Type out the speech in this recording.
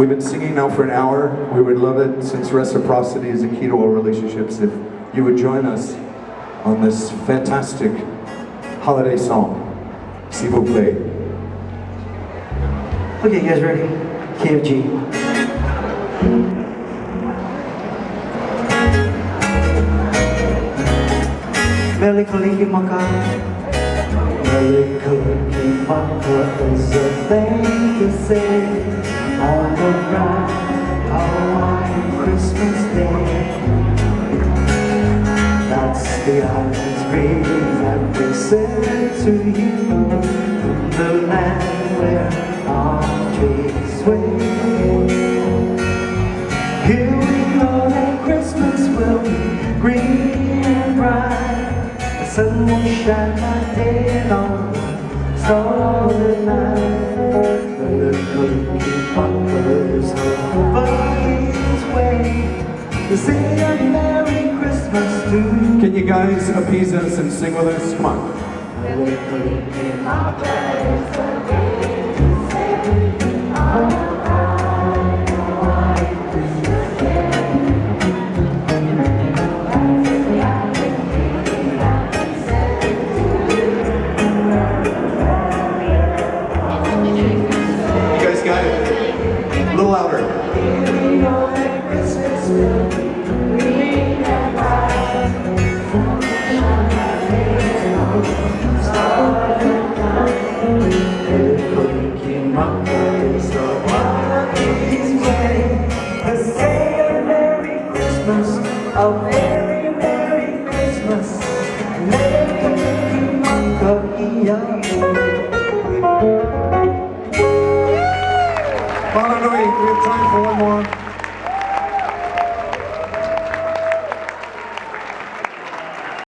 We've been singing now for an hour. We would love it, since reciprocity is a key to all relationships, if you would join us on this fantastic holiday song. S'il vous plaît. Okay, you guys ready? KFG. Mele Kalikimaka. Mele Kalikimaka is a thing to say on the bright Hawaiian Christmas Day. That's the island's greetings that we send to you from the land where palm trees wave. Here we know that Christmas will be green and bright. The sun will shine by day long, starry night. The little Kalikimaka is over his way to sing a Merry Christmas to you. Can you guys appease us and sing with us? Come on. Mele Kalikimaka is the day to say all. Got it. A little louder. A very Merry Christmas. Mele Kalikimaka. Well, we have time for one more.